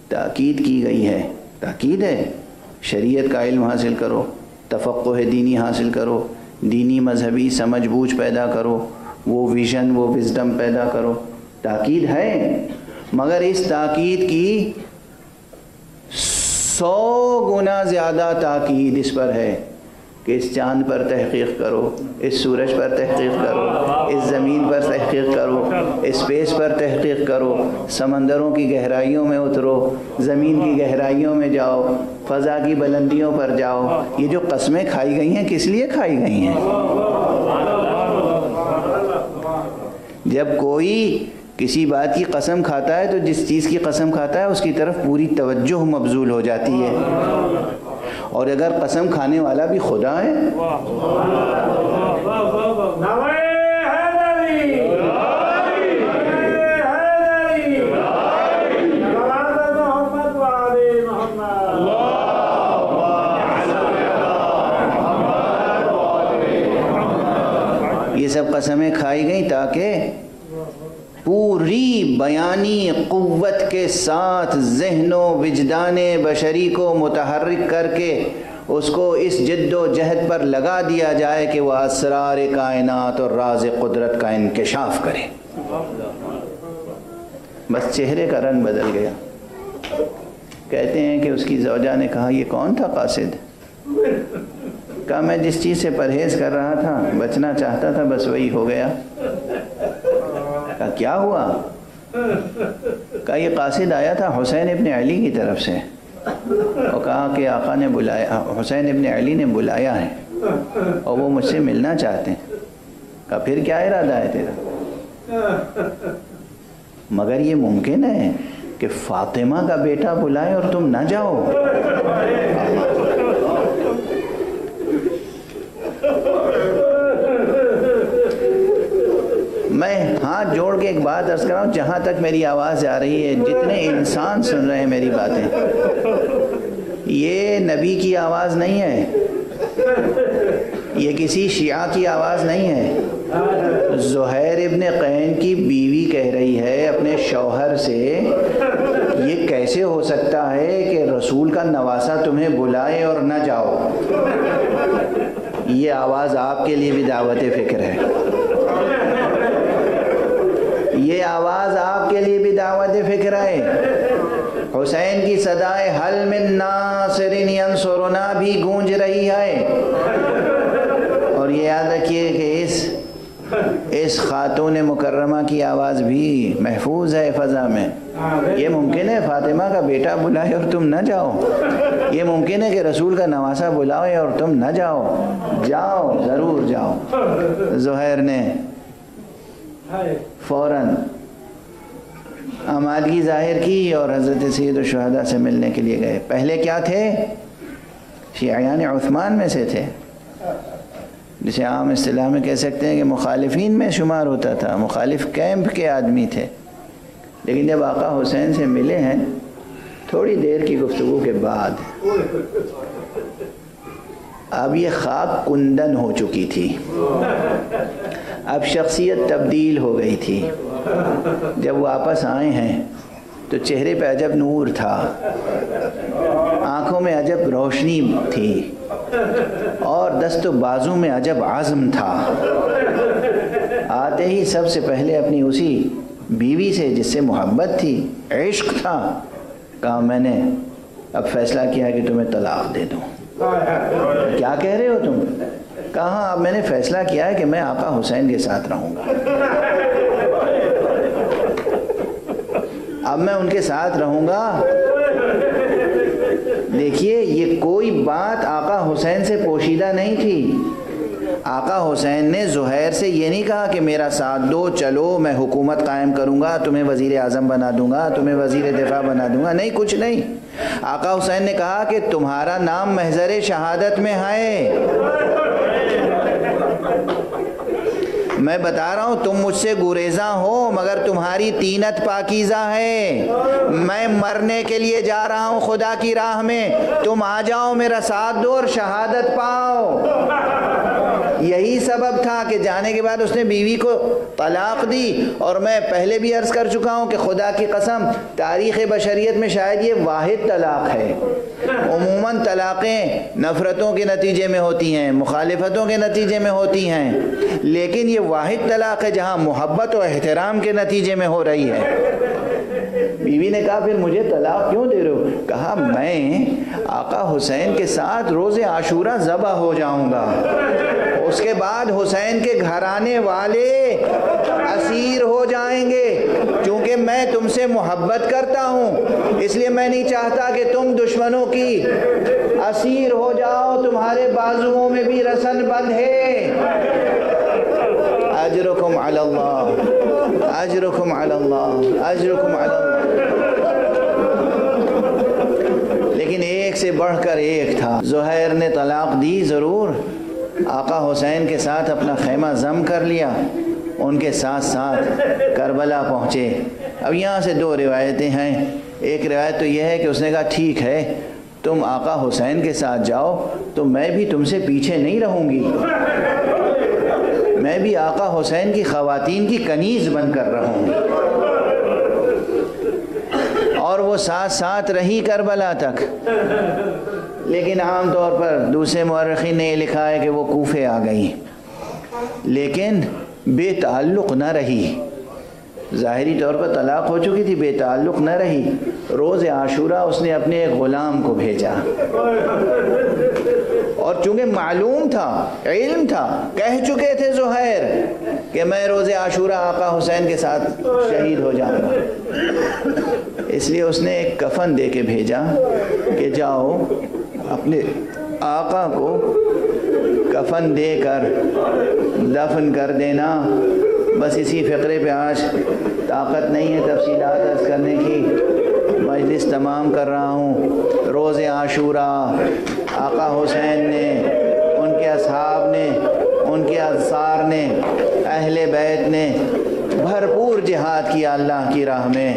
تاکید کی گئی ہے، تاکید ہے، شریعت کا علم حاصل کرو، تفقہ دینی حاصل کرو، دینی مذہبی سمجھ بوجھ پیدا کرو، وہ ویژن، وہ وزڈم پیدا کرو، تاکید ہے، مگر اس تاکید کی 100 گنا زیادہ تاکید اس پر ہے کہ اس چاند پر تحقیق کرو، اس سورج پر تحقیق کرو، اس زمین پر تحقیق کرو، اسپیس پر تحقیق کرو، سمندروں کی گہرائیوں میں اترو، زمین کی گہرائیوں میں جاؤ، فضا کی بلندیوں پر جاؤ۔ یہ جو قسمیں کھائی گئی ہیں کس لیے کھائی گئی ہیں؟ جب کوئی کسی بات کی قسم کھاتا ہے تو جس چیز کی قسم کھاتا ہے اس کی طرف پوری توجہ مبذول ہو جاتی ہے، اور اگر قسم کھانے والا بھی خدا ہے، یہ سب قسمیں کھائی گئیں تاکہ پوری بیانی قوت کے ساتھ ذہن و وجدان بشری کو متحرک کر کے اس کو اس جد و جہد پر لگا دیا جائے کہ وہ اسرار کائنات اور راز قدرت کا انکشاف کرے۔ بس چہرے کا رنگ بدل گیا۔ کہتے ہیں کہ اس کی زوجہ نے کہا، یہ کون تھا قاصد؟ کہا میں جس چیز سے پرہیز کر رہا تھا، بچنا چاہتا تھا، بس وہی ہو گیا۔ کہا کیا ہوا؟ کہا یہ قاصد آیا تھا حسین ابن علی کی طرف سے، اور کہا کہ آقا نے بلایا، حسین ابن علی نے بلایا ہے اور وہ مجھ سے ملنا چاہتے ہیں۔ کہا پھر کیا ارادہ ہے تیرا؟ مگر یہ ممکن ہے کہ فاطمہ کا بیٹا بلائے اور تم نہ جاؤ؟ کہ ایک بات عرض کر رہا ہوں، جہاں تک میری آواز جا رہی ہے، جتنے انسان سن رہے ہیں میری باتیں، یہ نبی کی آواز نہیں ہے، یہ کسی شیعہ کی آواز نہیں ہے۔ زہیر ابن قین کی بیوی کہہ رہی ہے اپنے شوہر سے، یہ کیسے ہو سکتا ہے کہ رسول کا نواسہ تمہیں بلائے اور نہ جاؤ؟ یہ آواز آپ کے لیے بھی دعوت فکر ہے، یہ آواز آپ کے لیے بھی دعوت فکر ہے۔ حسین کی صدائے حل من ناصر ینصرنا بھی گونج رہی ہے، اور یہ یاد رکھیے کہ اس خاتون مکرمہ کی آواز بھی محفوظ ہے فضا میں۔ یہ ممکن ہے فاطمہ کا بیٹا بلائے اور تم نہ جاؤ، یہ ممکن ہے کہ رسول کا نواسہ بلائے اور تم نہ جاؤ، جاؤ ضرور جاؤ۔ زہیر نے فوراً آمادگی ظاہر کی اور حضرت سید الشہداء سے ملنے کے لیے گئے۔ پہلے کیا تھے؟ شیعیان عثمان میں سے تھے، جسے عام اصطلاح میں کہہ سکتے ہیں کہ مخالفین میں شمار ہوتا تھا، مخالف کیمپ کے آدمی تھے۔ لیکن جب آقا حسین سے ملے ہیں تھوڑی دیر کی گفتگو کے بعد، اب یہ خاک کندن ہو چکی تھی، اب شخصیت تبدیل ہو گئی تھی۔ جب واپس آئے ہیں تو چہرے پہ عجب نور تھا، آنکھوں میں عجب روشنی تھی، اور دست و بازو میں عجب عزم تھا۔ آتے ہی سب سے پہلے اپنی اسی بیوی سے جس سے محبت تھی، عشق تھا، کہا میں نے اب فیصلہ کیا کہ تمہیں طلاق دے دوں۔ کیا کہہ رہے ہو تم؟ کہا اب میں نے فیصلہ کیا ہے کہ میں آقا حسین کے ساتھ رہوں گا، اب میں ان کے ساتھ رہوں گا۔ دیکھیے یہ کوئی بات آقا حسین سے پوشیدہ نہیں تھی۔ آقا حسین نے زہیر سے یہ نہیں کہا کہ میرا ساتھ دو، چلو میں حکومت قائم کروں گا، تمہیں وزیر اعظم بنا دوں گا، تمہیں وزیر دفاع بنا دوں گا، نہیں، کچھ نہیں۔ آقا حسین نے کہا کہ تمہارا نام محضر شہادت میں ہے، میں بتا رہا ہوں تم مجھ سے گریزاں ہو مگر تمہاری طینت پاکیزہ ہے، میں مرنے کے لیے جا رہا ہوں خدا کی راہ میں، تم آ جاؤ میرا ساتھ دو اور شہادت پاؤ۔ یہی سبب تھا کہ جانے کے بعد اس نے بیوی کو طلاق دی، اور میں پہلے بھی عرض کر چکا ہوں کہ خدا کی قسم تاریخ بشریت میں شاید یہ واحد طلاق ہے۔ عموماً طلاقیں نفرتوں کے نتیجے میں ہوتی ہیں، مخالفتوں کے نتیجے میں ہوتی ہیں، لیکن یہ واحد طلاق ہے جہاں محبت و احترام کے نتیجے میں ہو رہی ہے۔ بیوی نے کہا پھر مجھے طلاق کیوں دے رہے ہو؟ کہا میں آقا حسین کے ساتھ روز عاشورہ ذبح ہو جاؤں گا، اس کے بعد حسین کے گھرانے والے اسیر ہو جائیں گے، چونکہ میں تم سے محبت کرتا ہوں اس لیے میں نہیں چاہتا کہ تم دشمنوں کی اسیر ہو جاؤ، تمہارے بازوؤں میں بھی رسن بند ہے۔ اجرکم علی اللہ، اجرکم علی اللہ، اجرکم علی اللہ۔ لیکن ایک سے بڑھ کر ایک تھا۔ زہیر نے طلاق دی ضرور، آقا حسین کے ساتھ اپنا خیمہ ضم کر لیا، ان کے ساتھ ساتھ کربلا پہنچے۔ اب یہاں سے دو روایتیں ہیں، ایک روایت تو یہ ہے کہ اس نے کہا ٹھیک ہے تم آقا حسین کے ساتھ جاؤ تو میں بھی تم سے پیچھے نہیں رہوں گی، میں بھی آقا حسین کی خواتین کی کنیز بن کر رہوں گی، اور وہ ساتھ ساتھ رہی کربلا تک۔ لیکن عام طور پر دوسرے مورخین نے یہ لکھا ہے کہ وہ کوفے آ گئی، لیکن بے تعلق نہ رہی، ظاہری طور پر طلاق ہو چکی تھی، بے تعلق نہ رہی۔ روز عاشورہ اس نے اپنے ایک غلام کو بھیجا، اور چونکہ معلوم تھا، علم تھا، کہہ چکے تھے زہیر کہ میں روز عاشورہ آقا حسین کے ساتھ شہید ہو جاؤں گا، اس لیے اس نے ایک کفن دے کے بھیجا کہ جاؤ اپنے آقا کو کفن دے کر دفن کر دینا۔ بس اسی فقرے پہ آج طاقت نہیں ہے تفصیلات عرض کرنے کی، مجلس تمام کر رہا ہوں۔ روز عاشورہ آقا حسین نے، ان کے اصحاب نے، ان کے انصار نے، اہل بیت نے بھرپور جہاد کیا اللہ کی راہ میں۔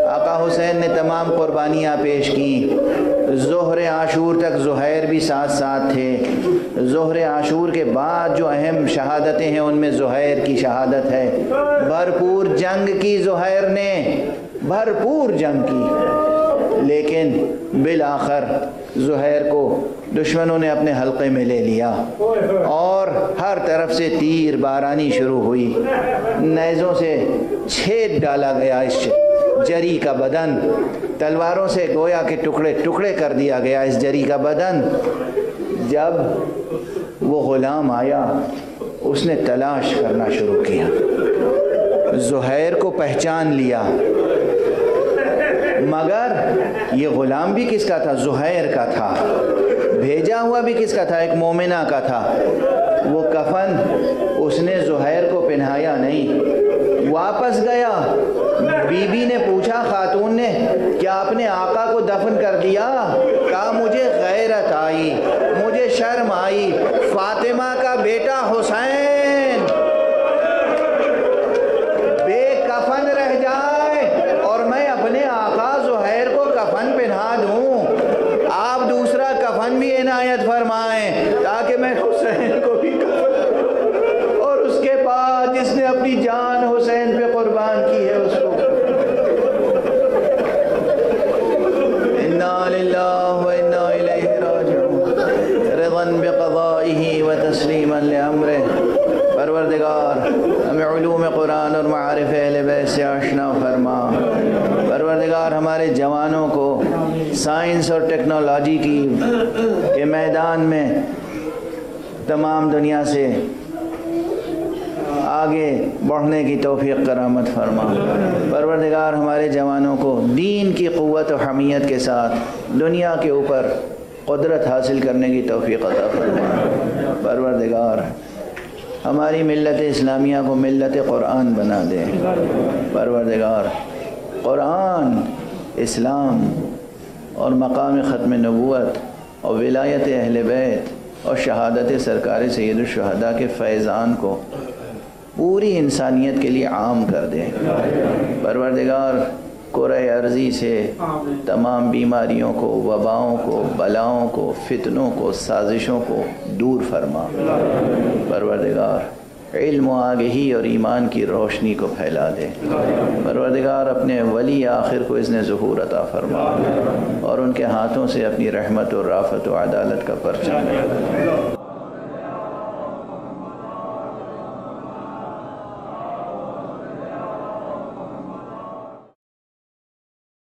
آقا حسین نے تمام قربانیاں پیش کی۔ ظہر عاشور تک زہیر بھی ساتھ ساتھ تھے۔ ظہر عاشور کے بعد جو اہم شہادتیں ہیں ان میں زہیر کی شہادت ہے۔ بھرپور جنگ کی زہیر نے، بھرپور جنگ کی، لیکن بالآخر زہیر کو دشمنوں نے اپنے حلقے میں لے لیا اور ہر طرف سے تیر بارانی شروع ہوئی۔ نیزوں سے چھید ڈالا گیا اس جری کا بدن، تلواروں سے گویا کے ٹکڑے ٹکڑے کر دیا گیا اس جری کا بدن۔ جب وہ غلام آیا اس نے تلاش کرنا شروع کیا، زہیر کو پہچان لیا، مگر یہ غلام بھی کس کا تھا؟ زہیر کا تھا۔ بھیجا ہوا بھی کس کا تھا؟ ایک مومنہ کا تھا۔ وہ کفن اس نے زہیر کو پہنایا نہیں، واپس گیا۔ بی بی نے پوچھا، خاتون نے، کیا آپ نے آقا کو دفن کر دیا؟ کہا مجھے غیرت آئی، مجھے شرم آئی، فاطمہ کا بیٹا حسین بے کفن رہ جائے اور میں اپنے آقا زہیر کو کفن پہنا دوں، آپ دوسرا کفن بھی عنایت فرمائیں تاکہ میں حسین کو بھی کفن، اور اس کے بعد جس نے اپنی جان حسین پہ قربان کی ہے اس کو انا للہ و انا الیہ راجعون، رضا بقضائہ و تسلیما لامرہ۔ پروردگار ہمیں علوم قرآن اور معارف اہل بیت سے آشنا فرما۔ پروردگار ہمارے جوانوں کو سائنس اور ٹیکنالوجی کے میدان میں تمام دنیا سے آگے بڑھنے کی توفیق کرامت فرما۔ پروردگار ہمارے جوانوں کو دین کی قوت و حمیت کے ساتھ دنیا کے اوپر قدرت حاصل کرنے کی توفیق عطا فرما۔ پروردگار ہماری ملت اسلامیہ کو ملت قرآن بنا دے۔ پروردگار قرآن، اسلام اور مقام ختم نبوت اور ولایت اہل بیت اور شہادت سرکار سید الشہداء کے فیضان کو پوری انسانیت کے لیے عام کر دے۔ پروردگار کرۂ ارضی سے تمام بیماریوں کو، وباؤں کو، بلاؤں کو، فتنوں کو، سازشوں کو دور فرما۔ پروردگار علم و آگہی اور ایمان کی روشنی کو پھیلا دے۔ پروردگار اپنے ولی آخر کو اذن ظہور عطا فرما اور ان کے ہاتھوں سے اپنی رحمت و رافت و عدالت کا پرچم